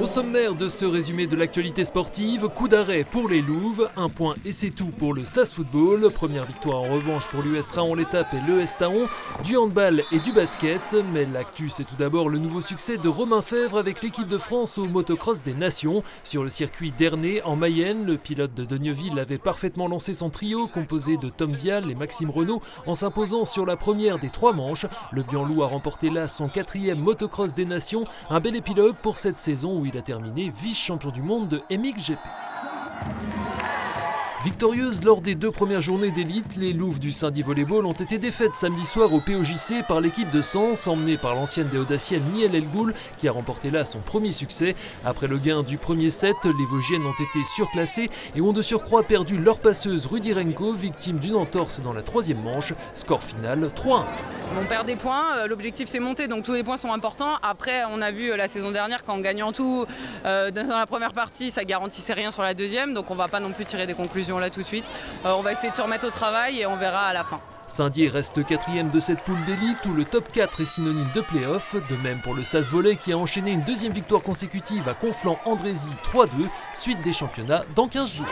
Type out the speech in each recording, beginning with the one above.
Au sommaire de ce résumé de l'actualité sportive, coup d'arrêt pour les Louves, un point et c'est tout pour le SAS Football. Première victoire en revanche pour l'US Raon-l'Étape et l'ES Taon, du handball et du basket. Mais l'actu, c'est tout d'abord le nouveau succès de Romain Fèvre avec l'équipe de France au motocross des Nations. Sur le circuit d'Ernée, en Mayenne, le pilote de Dogneuville avait parfaitement lancé son trio composé de Tom Vial et Maxime Renaud en s'imposant sur la première des 3 manches. Le Bienloup a remporté là son 4e motocross des Nations, un bel épilogue pour cette saison où il a terminé vice-champion du monde de MXGP. Victorieuse lors des 2 premières journées d'élite, les Louves du Saint-Dié Volleyball ont été défaites samedi soir au POJC par l'équipe de Sens, emmenée par l'ancienne des Audaciennes Miel Elgoul, qui a remporté là son premier succès. Après le gain du premier set, les Vosgiennes ont été surclassées et ont de surcroît perdu leur passeuse Rudirenko, victime d'une entorse dans la 3e manche. Score final 3-1. On perd des points, l'objectif c'est monter, donc tous les points sont importants. Après, on a vu la saison dernière qu'en gagnant tout dans la première partie, ça garantissait rien sur la deuxième, donc on va pas non plus tirer des conclusions là tout de suite. On va essayer de se remettre au travail et on verra à la fin. Saint-Dié reste 4e de cette poule d'élite où le top 4 est synonyme de play-off. De même pour le SAS Volley qui a enchaîné une 2e victoire consécutive à Conflans-Andrézy 3-2, suite des championnats dans 15 jours.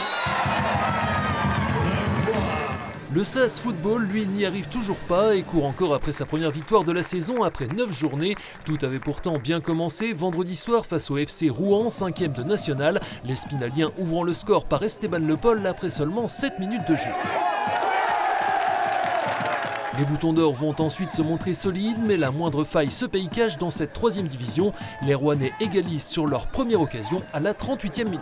Le SAS Football, lui, n'y arrive toujours pas et court encore après sa première victoire de la saison après 9 journées. Tout avait pourtant bien commencé vendredi soir face au FC Rouen, 5e de national. Les Spinaliens ouvrant le score par Esteban Le Paul après seulement 7 minutes de jeu. Les Boutons d'Or vont ensuite se montrer solides, mais la moindre faille se paye cash dans cette 3e division. Les Rouennais égalisent sur leur première occasion à la 38e minute.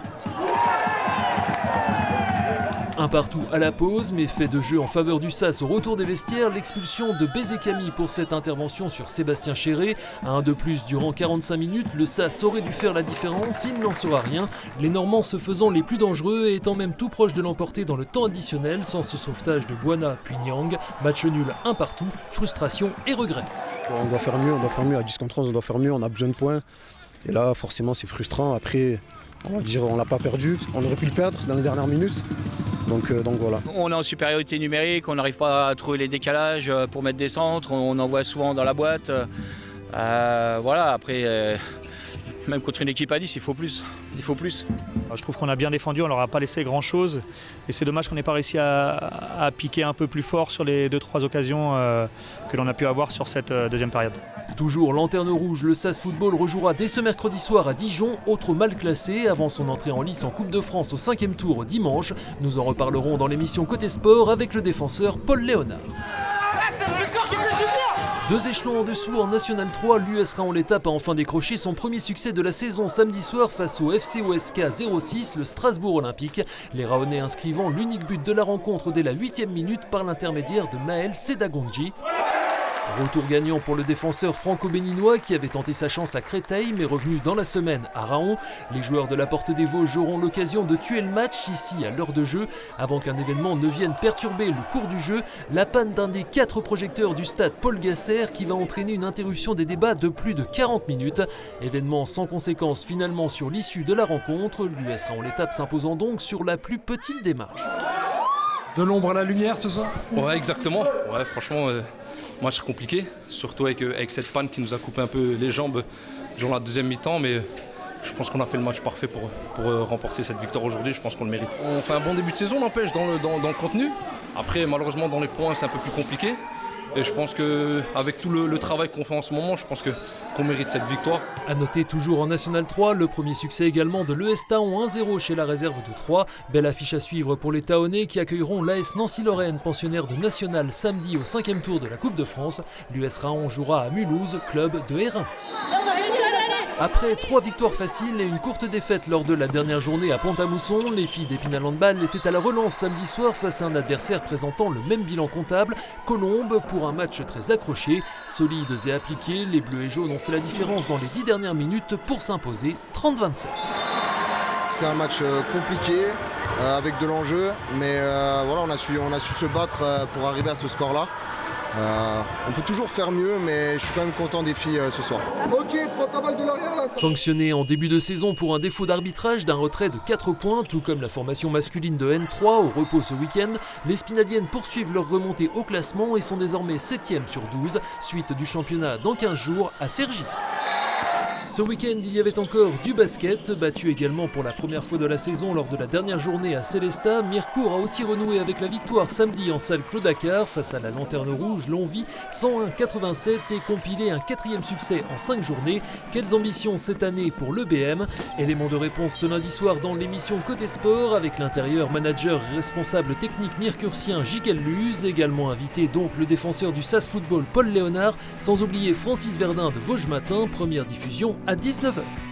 Un partout à la pause, mais fait de jeu en faveur du SAS au retour des vestiaires, l'expulsion de Bézé-Camille pour cette intervention sur Sébastien Chéré. À 1 de plus durant 45 minutes, le SAS aurait dû faire la différence, il n'en sera rien. Les Normands se faisant les plus dangereux et étant même tout proche de l'emporter dans le temps additionnel, sans ce sauvetage de Buana puis Niang. Match nul un partout, frustration et regret. On doit faire mieux, à 10 contre 11 on doit faire mieux, on a besoin de points. Et là forcément c'est frustrant, après on va dire on l'a pas perdu, on aurait pu le perdre dans les dernières minutes. Donc voilà. On est en supériorité numérique, on n'arrive pas à trouver les décalages pour mettre des centres, on en voit souvent dans la boîte. Voilà, après, même contre une équipe à 10, il faut plus. Je trouve qu'on a bien défendu, on leur a pas laissé grand chose. Et c'est dommage qu'on n'ait pas réussi à piquer un peu plus fort sur les 2-3 occasions que l'on a pu avoir sur cette 2e période. Toujours lanterne rouge, le SAS Football rejouera dès ce mercredi soir à Dijon, autre mal classé, avant son entrée en lice en Coupe de France au 5e tour dimanche. Nous en reparlerons dans l'émission Côté Sport avec le défenseur Paul Léonard. 2 échelons en dessous en National 3, l'US Raon-l'Étape a enfin décroché son premier succès de la saison samedi soir face au FC OSK 06, le Strasbourg Olympique. Les Raonais inscrivant l'unique but de la rencontre dès la 8e minute par l'intermédiaire de Maël Sedagonji. Retour gagnant pour le défenseur franco-béninois qui avait tenté sa chance à Créteil mais revenu dans la semaine à Raon. Les joueurs de la Porte des Vosges auront l'occasion de tuer le match ici à l'heure de jeu avant qu'un événement ne vienne perturber le cours du jeu. La panne d'un des 4 projecteurs du stade Paul Gasser qui va entraîner une interruption des débats de plus de 40 minutes. Événement sans conséquence finalement sur l'issue de la rencontre. L'US Raon-l'Étape s'imposant donc sur la plus petite des marges. De l'ombre à la lumière ce soir ? Ouais, exactement. Ouais, franchement, match compliqué, surtout avec cette panne qui nous a coupé un peu les jambes durant la 2e mi-temps, mais je pense qu'on a fait le match parfait pour remporter cette victoire aujourd'hui, je pense qu'on le mérite. On fait un bon début de saison, n'empêche, dans le contenu. Après, malheureusement, dans les points, c'est un peu plus compliqué. Et je pense qu'avec tout le travail qu'on fait en ce moment, je pense qu'on mérite cette victoire. A noter toujours en National 3, le premier succès également de l'ES Taon 1-0 chez la réserve de 3. Belle affiche à suivre pour les Taonnais qui accueilleront l'AS Nancy-Lorraine, pensionnaire de National, samedi au 5e tour de la Coupe de France. L'US Raon jouera à Mulhouse, club de R1. Après 3 victoires faciles et une courte défaite lors de la dernière journée à Pont-à-Mousson, les filles d'Épinal Handball étaient à la relance samedi soir face à un adversaire présentant le même bilan comptable, Colombes, pour un match très accroché. Solides et appliqués, les Bleus et Jaunes ont fait la différence dans les 10 dernières minutes pour s'imposer 30-27. C'était un match compliqué, avec de l'enjeu, mais voilà, on a su se battre pour arriver à ce score-là. On peut toujours faire mieux, mais je suis quand même content des filles ce soir. Ok, prends ta balle de l'arrière là. Sanctionné en début de saison pour un défaut d'arbitrage d'un retrait de 4 points, tout comme la formation masculine de N3 au repos ce week-end, les Spinaliennes poursuivent leur remontée au classement et sont désormais 7e sur 12, suite du championnat dans 15 jours à Cergy. Ce week-end, il y avait encore du basket, battu également pour la première fois de la saison lors de la dernière journée à Célestat. Mirecourt a aussi renoué avec la victoire samedi en salle Claude Accart face à la Lanterne Rouge Longwy 101-87 et compilé un 4e succès en 5 journées. Quelles ambitions cette année pour l'EBM? Élément de réponse ce lundi soir dans l'émission Côté Sport avec l'intérieur manager et responsable technique mircurcien Jiquel Luz, également invité donc le défenseur du SAS Football Paul Léonard, sans oublier Francis Verdun de Vosges Matin, première diffusion à 19h.